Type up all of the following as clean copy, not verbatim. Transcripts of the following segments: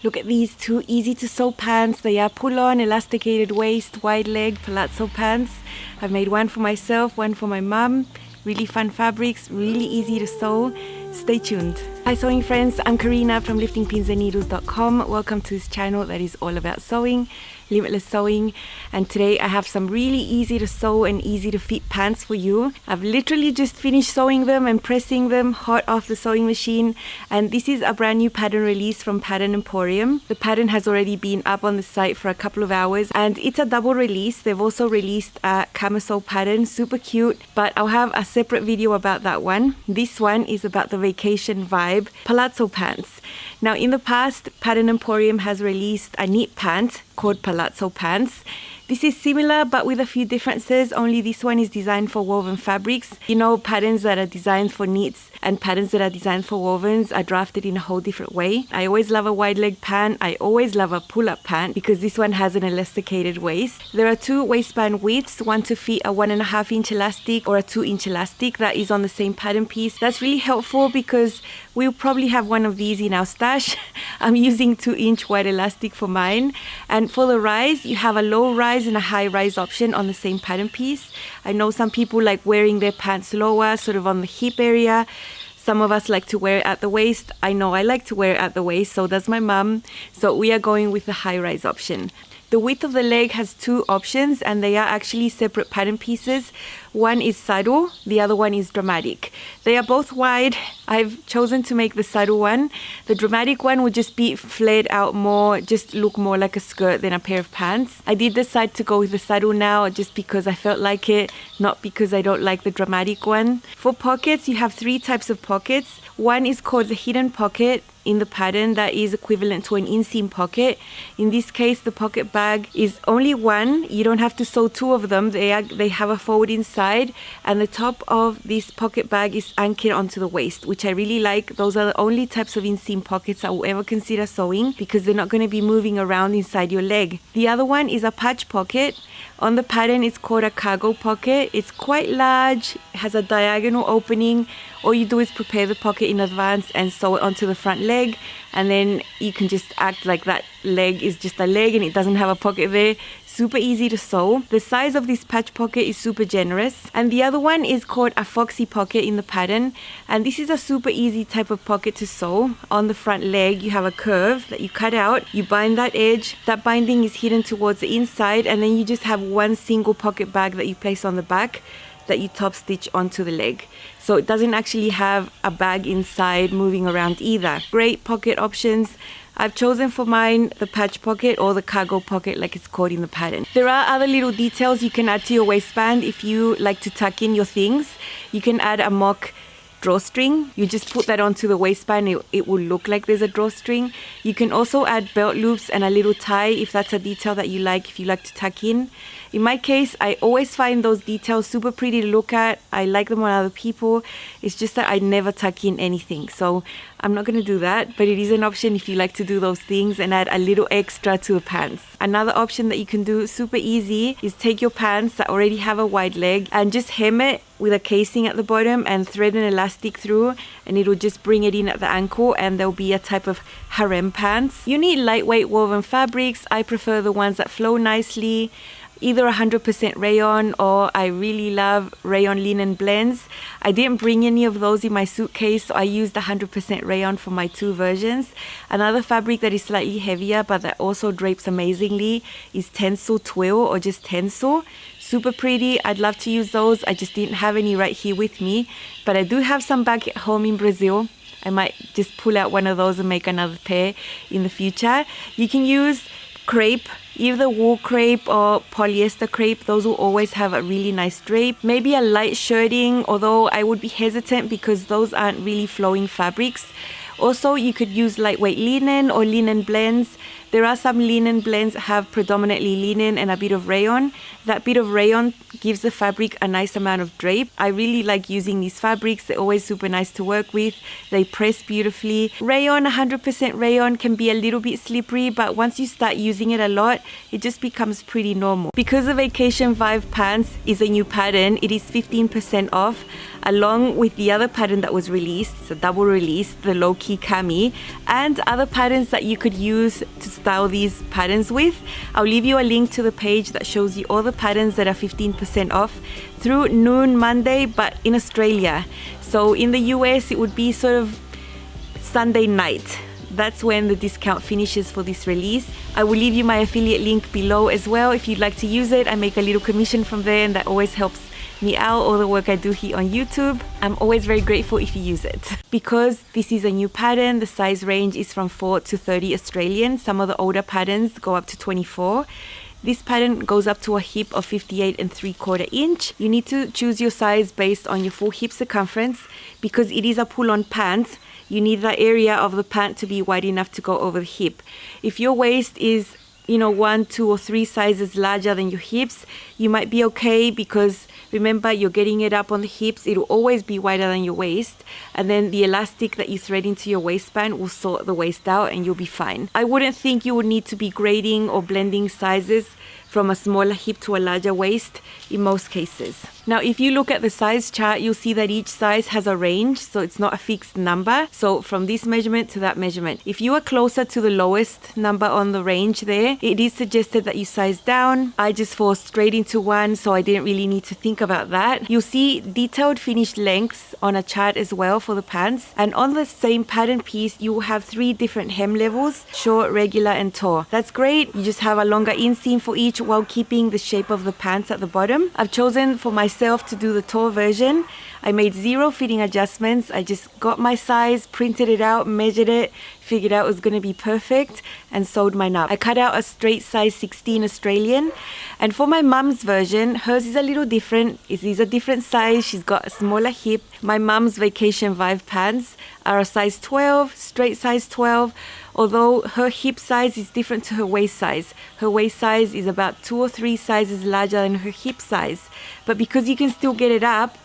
Look at these two easy to sew pants. They are pull-on, elasticated waist, wide leg palazzo pants. I've made one for myself, one for my mum. Really fun fabrics, really easy to sew. Stay tuned. Hi sewing friends, I'm Karina from liftingpinsandneedles.com. Welcome to this channel that is all about sewing, limitless sewing, and today I have some really easy to sew and easy to fit pants for you. I've literally just finished sewing them and pressing them hot off the sewing machine, and this is a brand new pattern release from Pattern Emporium. The pattern has already been up on the site for a couple of hours and it's a double release. They've also released a camisole pattern, super cute, but I'll have a separate video about that one. This one is about the vacation vibe palazzo pants. Now in the past, Pattern Emporium has released a knit pant called palazzo pants. This is similar but with a few differences, only this one is designed for woven fabrics. You know, patterns that are designed for knits and patterns that are designed for wovens are drafted in a whole different way. I always love a wide leg pant. I always love a pull-up pant because this one has an elasticated waist. There are two waistband widths, one to fit a 1.5 inch elastic or a 2 inch elastic that is on the same pattern piece. That's really helpful because we'll probably have one of these in our stash. I'm using 2 inch wide elastic for mine. And for the rise, you have a low rise and a high rise option on the same pattern piece. I know some people like wearing their pants lower, sort of on the hip area. Some of us like to wear it at the waist. I know I like to wear it at the waist, so does my mum. So we are going with the high rise option. The width of the leg has two options and they are actually separate pattern pieces. One is saddle, the other one is dramatic. They are both wide. I've chosen to make the saddle one. The dramatic one would just be flared out more, just look more like a skirt than a pair of pants. I did decide to go with the saddle now just because I felt like it, not because I don't like the dramatic one. For pockets, you have three types of pockets. One is called the hidden pocket in the pattern that is equivalent to an inseam pocket. In this case, the pocket bag is only one. You don't have to sew two of them. They have a fold inside and the top of this pocket bag is anchored onto the waist, which I really like. Those are the only types of inseam pockets I will ever consider sewing because they're not going to be moving around inside your leg. The other one is a patch pocket. On the pattern, it's called a cargo pocket. It's quite large, has a diagonal opening. All you do is prepare the pocket in advance and sew it onto the front leg, and then you can just act like that leg is just a leg and it doesn't have a pocket there. Super easy to sew. The size of this patch pocket is super generous. And the other one is called a foxy pocket in the pattern, and this is a super easy type of pocket to sew. On the front leg you have a curve that you cut out, you bind that edge, that binding is hidden towards the inside, and then you just have one single pocket bag that you place on the back that you top stitch onto the leg. So it doesn't actually have a bag inside moving around either. Great pocket options. I've chosen for mine the patch pocket or the cargo pocket like it's called in the pattern. There are other little details you can add to your waistband if you like to tuck in your things. You can add a mock drawstring. You just put that onto the waistband, it will look like there's a drawstring. You can also add belt loops and a little tie if that's a detail that you like, if you like to tuck in. In my case, I always find those details super pretty to look at. I like them on other people. It's just that I never tuck in anything, so I'm not going to do that, but it is an option if you like to do those things and add a little extra to the pants. Another option that you can do super easy is take your pants that already have a wide leg and just hem it with a casing at the bottom and thread an elastic through, and it'll just bring it in at the ankle and there'll be a type of harem pants. You need lightweight woven fabrics. I prefer the ones that flow nicely. Either 100% rayon or I really love rayon linen blends. I didn't bring any of those in my suitcase, so I used 100% rayon for my two versions. Another fabric that is slightly heavier but that also drapes amazingly is Tencel Twill or just Tencel. Super pretty. I'd love to use those. I just didn't have any right here with me, but I do have some back at home in Brazil. I might just pull out one of those and make another pair in the future. You can use crepe, either wool crepe or polyester crepe. Those will always have a really nice drape. Maybe a light shirting, although I would be hesitant because those aren't really flowing fabrics. Also, you could use lightweight linen or linen blends. There are some linen blends that have predominantly linen and a bit of rayon. That bit of rayon gives the fabric a nice amount of drape. I really like using these fabrics. They're always super nice to work with. They press beautifully. Rayon, 100% rayon, can be a little bit slippery, but once you start using it a lot, it just becomes pretty normal. Because the Vacation Vibe pants is a new pattern, it is 15% off. along with the other pattern that was released, so double release, the low-key cami, and other patterns that you could use to style these patterns with. I'll leave you a link to the page that shows you all the patterns that are 15% off through noon Monday, but in Australia. So in the US, it would be sort of Sunday night. That's when the discount finishes for this release. I will leave you my affiliate link below as well if you'd like to use it. I make a little commission from there, and that always helps me out, all the work I do here on YouTube. I'm always very grateful if you use it. Because this is a new pattern, the size range is from 4 to 30 Australian. Some of the older patterns go up to 24. This pattern goes up to a hip of 58 3/4 inch. You need to choose your size based on your full hip circumference. Because it is a pull-on pant, you need the area of the pant to be wide enough to go over the hip. If your waist is 1, 2 or 3 sizes larger than your hips, you might be okay, because remember, you're getting it up on the hips. It'll always be wider than your waist, and then the elastic that you thread into your waistband will sort the waist out and you'll be fine. I wouldn't think you would need to be grading or blending sizes from a smaller hip to a larger waist in most cases. Now, if you look at the size chart, you'll see that each size has a range, so it's not a fixed number. So from this measurement to that measurement. If you are closer to the lowest number on the range there, it is suggested that you size down. I just fall straight into 1, so I didn't really need to think about that. You'll see detailed finished lengths on a chart as well for the pants. And on the same pattern piece, you will have 3 different hem levels: short, regular, and tall. That's great. You just have a longer inseam for each while keeping the shape of the pants at the bottom. I've chosen for myself to do the tall version. I made 0 fitting adjustments. I just got my size, printed it out, measured it, figured out it was going to be perfect, and sewed mine up. I cut out a straight size 16 Australian. And for my mum's version, hers is a little different. It is a different size. She's got a smaller hip. My mum's Vacation Vibe pants are a size 12, straight size 12. Although her hip size is different to her waist size. Her waist size is about 2 or 3 sizes larger than her hip size. But because you can still get it up,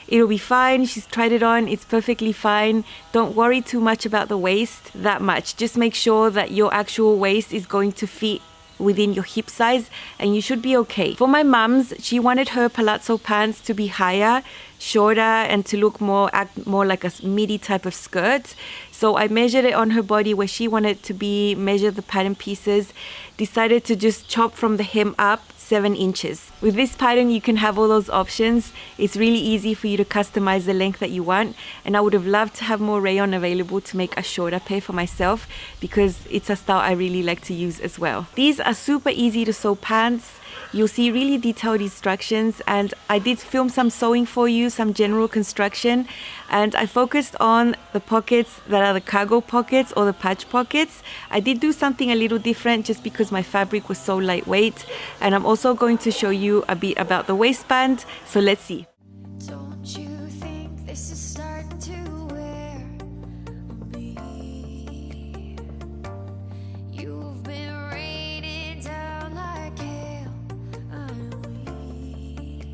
it'll be fine. She's tried it on. It's perfectly fine. Don't worry too much about the waist that much. Just make sure that your actual waist is going to fit within your hip size, and you should be okay. For my mum's, she wanted her palazzo pants to be higher, shorter, and to look act more like a midi type of skirt. So I measured it on her body where she wanted to be, measured the pattern pieces, decided to just chop from the hem up 7 inches. With this pattern, you can have all those options. It's really easy for you to customize the length that you want, and I would have loved to have more rayon available to make a shorter pair for myself, because it's a style I really like to use as well. These are super easy to sew pants. You'll see really detailed instructions, and I did film some sewing for you, some general construction, and I focused on the pockets that are the cargo pockets or the patch pockets. I did do something a little different just because my fabric was so lightweight, and I'm also going to show you a bit about the waistband, so let's see. Don't you think this is starting to wear on me? You've been rated down like hell. I'm weak.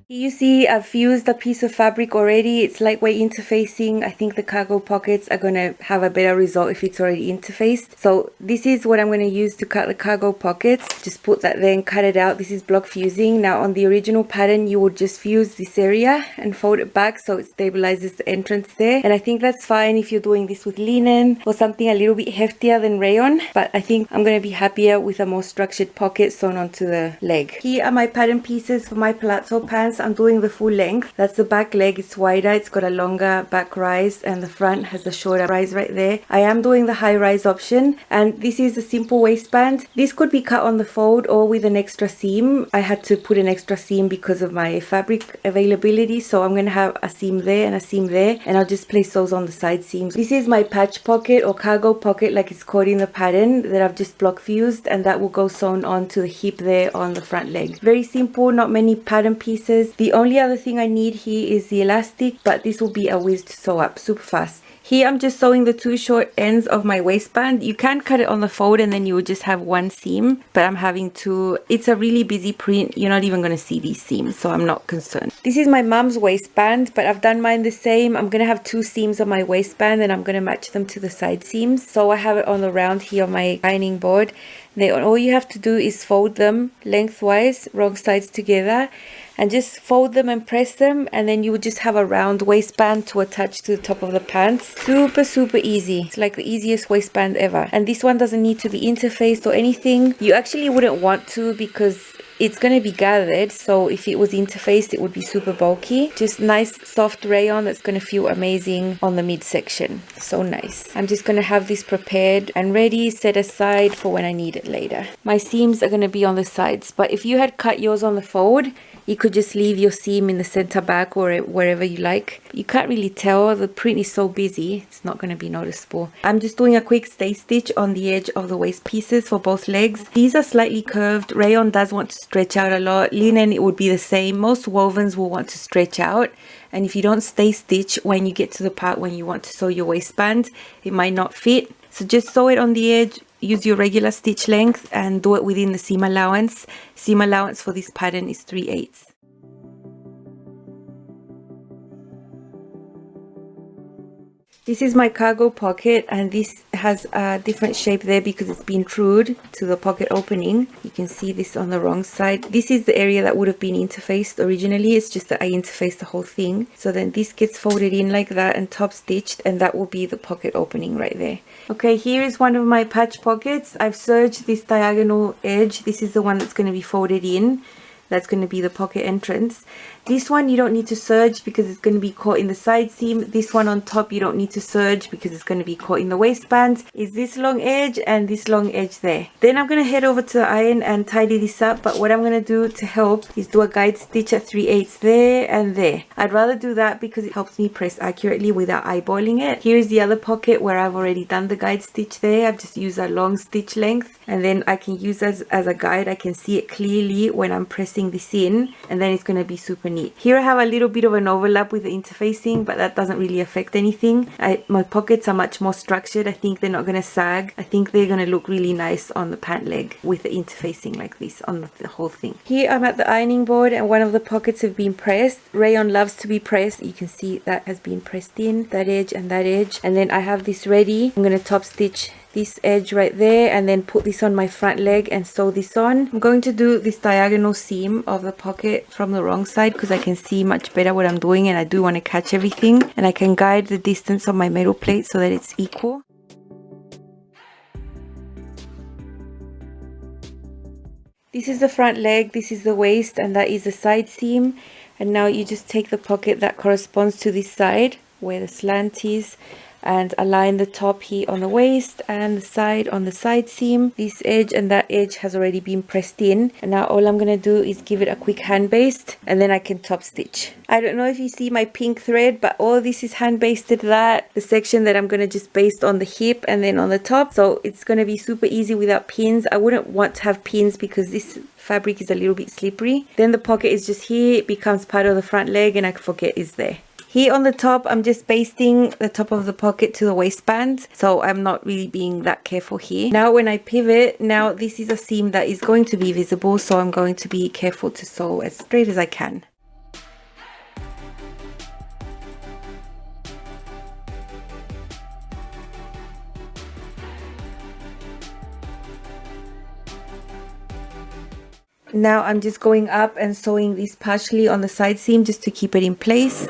You see, I've fused a piece of fabric already. It's lightweight interfacing. I think the cargo pockets are going to have a better result if it's already interfaced. So this is what I'm going to use to cut the cargo pockets. Just put that there and cut it out. This is block fusing. Now on the original pattern, you would just fuse this area and fold it back so it stabilizes the entrance there. And I think that's fine if you're doing this with linen or something a little bit heftier than rayon. But I think I'm going to be happier with a more structured pocket sewn onto the leg. Here are my pattern pieces for my palazzo pants. I'm doing the full length. That's the back leg. It's wider. It's got a longer back rise, and the front has a shorter rise right there. I am doing the high rise option, and this is a simple waistband. This could be cut on the fold or with an extra seam. I had to put an extra seam because of my fabric availability, so I'm going to have a seam there and a seam there, and I'll just place those on the side seams. This is my patch pocket or cargo pocket, like it's called in the pattern, that I've just block fused, and that will go sewn onto the hip there on the front leg. Very simple, not many pattern pieces. The only other thing I need here is the elastic, but this will be a whiz to sew up super fast. Here I'm just sewing the 2 short ends of my waistband. You can cut it on the fold and then you will just have 1 seam, but I'm having to, it's a really busy print. You're not even going to see these seams, so I'm not concerned. This is my mum's waistband, but I've done mine the same. I'm going to have 2 seams on my waistband and I'm going to match them to the side seams. So I have it on the round here on my ironing board. Then all you have to do is fold them lengthwise, wrong sides together, and just fold them and press them, and then you would just have a round waistband to attach to the top of the pants. Super easy. It's like the easiest waistband ever. And this one doesn't need to be interfaced or anything. You actually wouldn't want to, because it's going to be gathered, so if it was interfaced it would be super bulky. Just nice soft rayon that's going to feel amazing on the midsection. So nice. I'm just going to have this prepared and ready, set aside for when I need it later. My seams are going to be on the sides, but if you had cut yours on the fold, you could just leave your seam in the center back or wherever you like. You can't really tell, the print is so busy, it's not going to be noticeable. I'm just doing a quick stay stitch on the edge of the waist pieces for both legs. These are slightly curved. Rayon does want to stretch out a lot. Linen, it would be the same. Most wovens will want to stretch out, and if you don't stay stitch when you get to the part when you want to sew your waistband, it might not fit. So just sew it on the edge. Use your regular stitch length and do it within the seam allowance. Seam allowance for this pattern is 3/8. This is my cargo pocket, and this has a different shape there because it's been trued to the pocket opening. You can see this on the wrong side. This is the area that would have been interfaced originally. It's just that I interfaced the whole thing. So then this gets folded in like that and top stitched, and that will be the pocket opening right there. Okay, here is one of my patch pockets. I've serged this diagonal edge. This is the one that's going to be folded in. That's going to be the pocket entrance. This one you don't need to serge because it's going to be caught in the side seam. This one on top you don't need to serge because it's going to be caught in the waistband. Is this long edge and this long edge there. Then I'm going to head over to the iron and tidy this up, but what I'm going to do to help is do a guide stitch at 3/8 there and there. I'd rather do that because it helps me press accurately without eyeballing it. Here is the other pocket where I've already done the guide stitch there. I've just used a long stitch length, and then I can use as a guide. I can see it clearly when I'm pressing this in, and then it's going to be super neat. Here I have a little bit of an overlap with the interfacing, but that doesn't really affect anything. My pockets are much more structured. I think they're not going to sag. I think they're going to look really nice on the pant leg with the interfacing like this on the whole thing. Here I'm at the ironing board, and one of the pockets have been pressed. Rayon loves to be pressed. You can see that has been pressed in, that edge and that edge. And then I have this ready. I'm going to top stitch this edge right there and then put this on my front leg and sew this on. I'm going to do this diagonal seam of the pocket from the wrong side because I can see much better what I'm doing, and I do want to catch everything, and I can guide the distance of my metal plate so that it's equal. This is the front leg, this is the waist, and that is the side seam. And now you just take the pocket that corresponds to this side where the slant is, and align the top here on the waist and the side on the side seam. This edge and that edge has already been pressed in, and now all I'm going to do is give it a quick hand baste, and then I can top stitch. I don't know if you see my pink thread, but all this is hand basted. That the section that I'm going to just baste on the hip and then on the top, so it's going to be super easy without pins. I wouldn't want to have pins because this fabric is a little bit slippery. Then the pocket is just here, it becomes part of the front leg, and I forget it's there. Here on the top, I'm just basting the top of the pocket to the waistband, so I'm not really being that careful here. Now when I pivot, now this is a seam that is going to be visible, so I'm going to be careful to sew as straight as I can. Now I'm just going up and sewing this partially on the side seam just to keep it in place.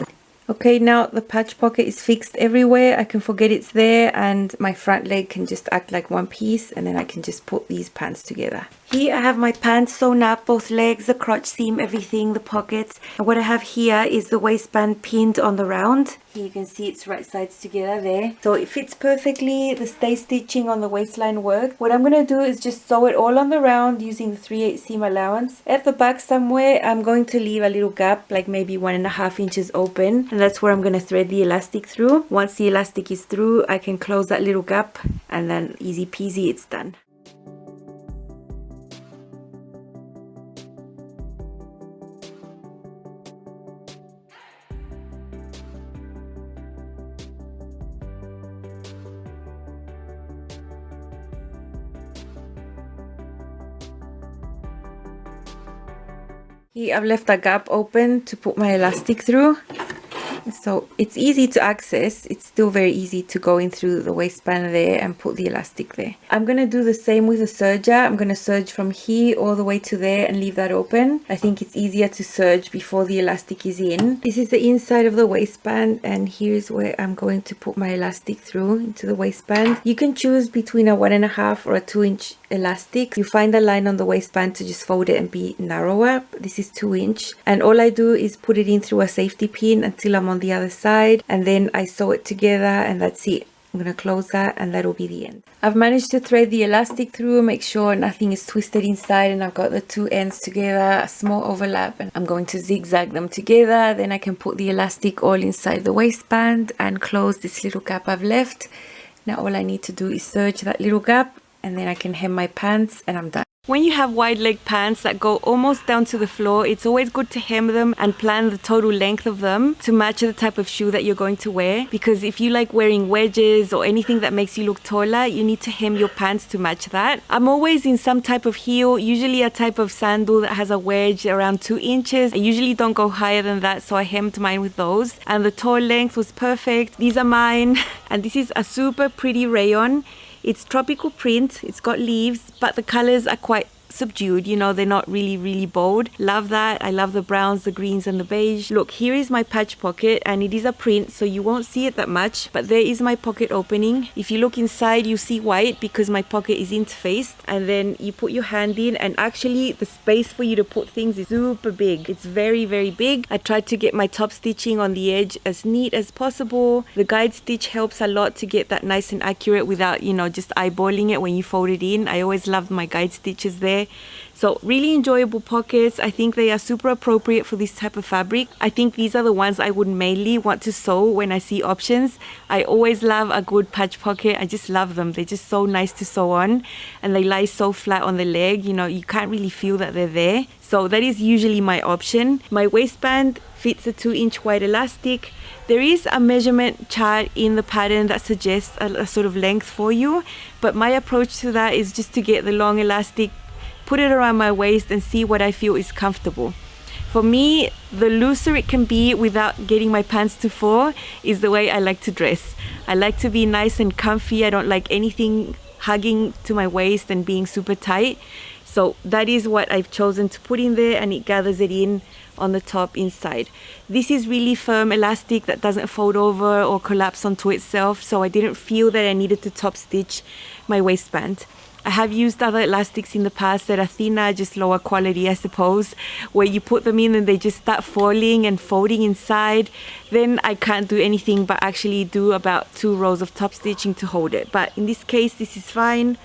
Okay, now the patch pocket is fixed everywhere. I can forget it's there, and my front leg can just act like one piece, and then I can just put these pants together. Here I have my pants sewn up, both legs, the crotch seam, everything, the pockets. And what I have here is the waistband pinned on the round. Here you can see it's right sides together there. So it fits perfectly. The stay stitching on the waistline work. What I'm going to do is just sew it all on the round using the 3/8 seam allowance. At the back somewhere, I'm going to leave a little gap, like maybe 1.5 inches open. And that's where I'm going to thread the elastic through. Once the elastic is through, I can close that little gap, and then easy peasy, it's done. Here I've left a gap open to put my elastic through. So it's easy to access. It's still very easy to go in through the waistband there and put the elastic there. I'm going to do the same with the serger. I'm going to serge from here all the way to there and leave that open. I think it's easier to serge before the elastic is in. This is the inside of the waistband, and here's where I'm going to put my elastic through into the waistband. You can choose between a 1.5 or a 2-inch elastic. You find the line on the waistband to just fold it and be narrower. This is 2-inch, and all I do is put it in through a safety pin until I'm on the other side, and then I sew it together, and that's it. I'm going to close that, and that'll be the end. I've managed to thread the elastic through, make sure nothing is twisted inside, and I've got the two ends together, a small overlap, and I'm going to zigzag them together. Then I can put the elastic all inside the waistband and close this little gap I've left. Now all I need to do is serge that little gap, and then I can hem my pants, and I'm done. When you have wide leg pants that go almost down to the floor, it's always good to hem them and plan the total length of them to match the type of shoe that you're going to wear. Because if you like wearing wedges or anything that makes you look taller, you need to hem your pants to match that. I'm always in some type of heel, usually a type of sandal that has a wedge around 2 inches. I usually don't go higher than that, so I hemmed mine with those. And the toe length was perfect. These are mine. And this is a super pretty rayon. It's tropical print, it's got leaves, but the colors are quite subdued, you know, they're not really bold. Love that. I love the browns, the greens and the beige. Look, here is my patch pocket, and it is a print, so you won't see it that much, but there is my pocket opening. If you look inside, you see white because my pocket is interfaced, and then you put your hand in, and actually the space for you to put things is super big. It's very big. I tried to get my top stitching on the edge as neat as possible. The guide stitch helps a lot to get that nice and accurate without, you know, just eyeballing it when you fold it in. I always loved my guide stitches there. So really enjoyable pockets. I think they are super appropriate for this type of fabric. I think these are the ones I would mainly want to sew when I see options. I always love a good patch pocket. I just love them. They're just so nice to sew on, and they lie so flat on the leg. You know, you can't really feel that they're there. So that is usually my option. My waistband fits a 2-inch wide elastic. There is a measurement chart in the pattern that suggests a sort of length for you, but my approach to that is just to get the long elastic, put it around my waist and see what I feel is comfortable. For me, the looser it can be without getting my pants to fall is the way I like to dress. I like to be nice and comfy. I don't like anything hugging to my waist and being super tight. So that is what I've chosen to put in there, and it gathers it in on the top inside. This is really firm elastic that doesn't fold over or collapse onto itself, so I didn't feel that I needed to top stitch my waistband. I have used other elastics in the past that are thinner, just lower quality, I suppose, where you put them in and they just start falling and folding inside. Then I can't do anything but actually do about 2 rows of top stitching to hold it. But in this case, this is fine.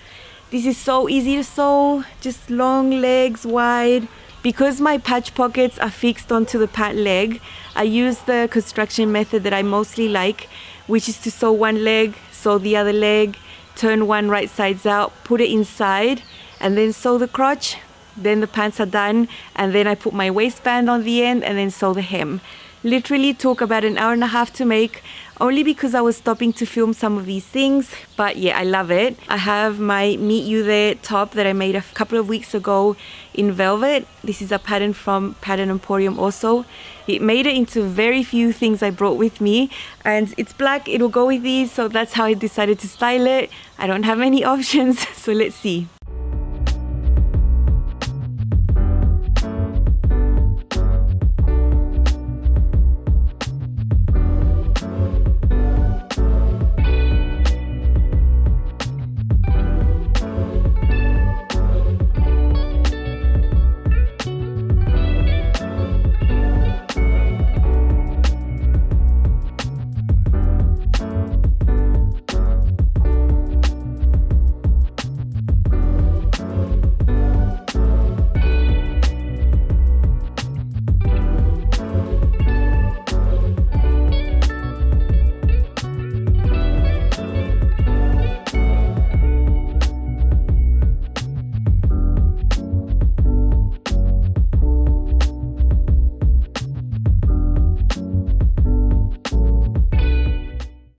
This is so easy to sew, just long legs, wide. Because my patch pockets are fixed onto the pant leg, I use the construction method that I mostly like, which is to sew one leg, sew the other leg, turn one right sides out, put it inside, and then sew the crotch. Then the pants are done, and then I put my waistband on the end and then sew the hem. Literally took about an hour and a half to make, only because I was stopping to film some of these things. But yeah, I love it. I have my Meet You There top that I made a couple of weeks ago in velvet. This is a pattern from Pattern Emporium also. It made it into very few things I brought with me, and it's black, it'll go with these, so that's how I decided to style it. I don't have any options, so let's see.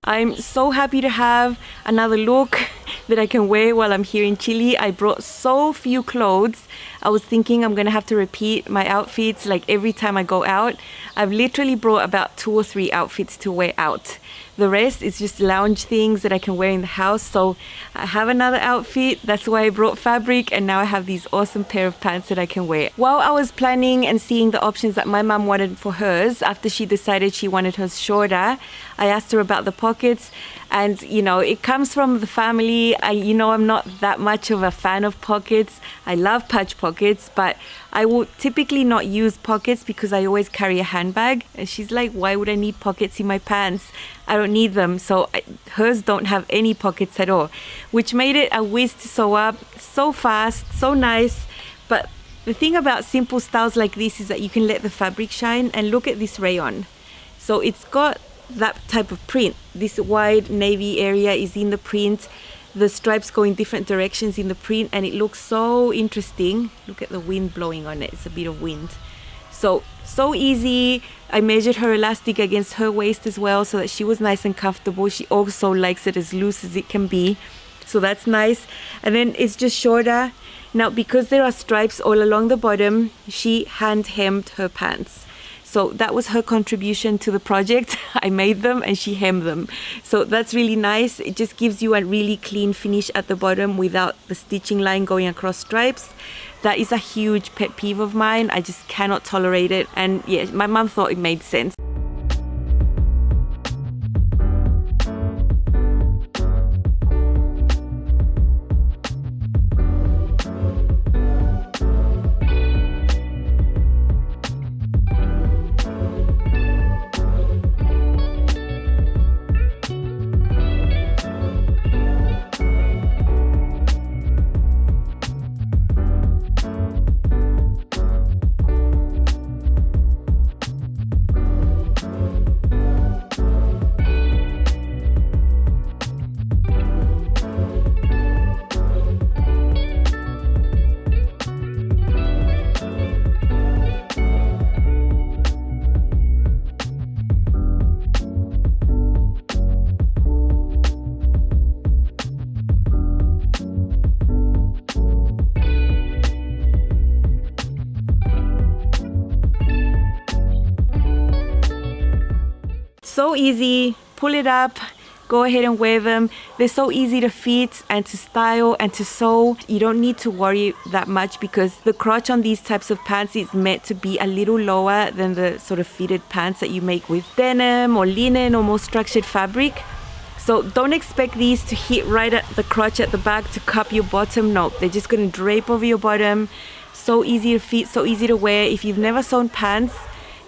I'm so happy to have another look. that I can wear while I'm here in Chile. I brought so few clothes. I was thinking I'm gonna have to repeat my outfits like every time I go out. I've literally brought about 2 or 3 outfits to wear out. The rest is just lounge things that I can wear in the house. So I have another outfit. That's why I brought fabric, and now I have these awesome pair of pants that I can wear. While I was planning and seeing the options that my mom wanted for hers, after she decided she wanted hers shorter, I asked her about the pockets. And you know, it comes from the family. I'm not that much of a fan of pockets. I love patch pockets, but I would typically not use pockets because I always carry a handbag. And she's like, why would I need pockets in my pants? I don't need them. So hers don't have any pockets at all, which made it a whiz to sew up. So fast, so nice. But the thing about simple styles like this is that you can let the fabric shine. And look at this rayon. So it's got that type of print. This wide navy area is in the print. The stripes go in different directions in the print, and it looks so interesting. Look at the wind blowing on it. It's a bit of wind. So easy. I measured her elastic against her waist as well, so that she was nice and comfortable. She also likes it as loose as it can be, so that's nice. And then it's just shorter. Now, because there are stripes all along the bottom, she hand hemmed her pants. So that was her contribution to the project. I made them and she hemmed them. So that's really nice. It just gives you a really clean finish at the bottom without the stitching line going across stripes. That is a huge pet peeve of mine. I just cannot tolerate it. And yeah, my mom thought it made sense. So easy, pull it up, go ahead and wear them. They're so easy to fit and to style and to sew. You don't need to worry that much because the crotch on these types of pants is meant to be a little lower than the sort of fitted pants that you make with denim or linen or more structured fabric. So don't expect these to hit right at the crotch at the back to cup your bottom. No, they're just going to drape over your bottom. So easy to fit, so easy to wear. If you've never sewn pants,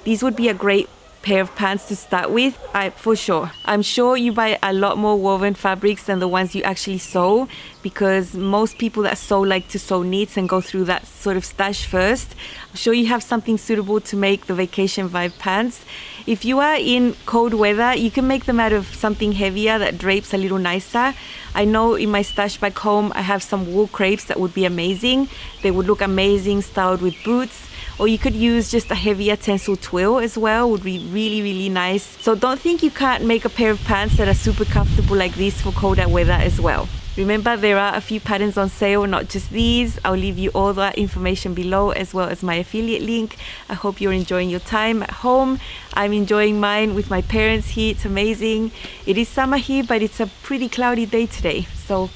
these would be a great pair of pants to start with, for sure. I'm sure you buy a lot more woven fabrics than the ones you actually sew, because most people that sew like to sew knits and go through that sort of stash first. I'm sure you have something suitable to make the vacation vibe pants. If you are in cold weather, you can make them out of something heavier that drapes a little nicer. I know in my stash back home I have some wool crepes that would be amazing. They would look amazing styled with boots. Or you could use just a heavier tencel twill as well, would be really, really nice. So don't think you can't make a pair of pants that are super comfortable like this for colder weather as well. Remember, there are a few patterns on sale, not just these. I'll leave you all that information below as well as my affiliate link. I hope you're enjoying your time at home. I'm enjoying mine with my parents here. It's amazing. It is summer here, but it's a pretty cloudy day today. So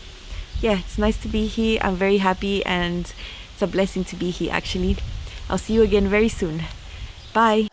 yeah, it's nice to be here. I'm very happy and it's a blessing to be here actually. I'll see you again very soon. Bye.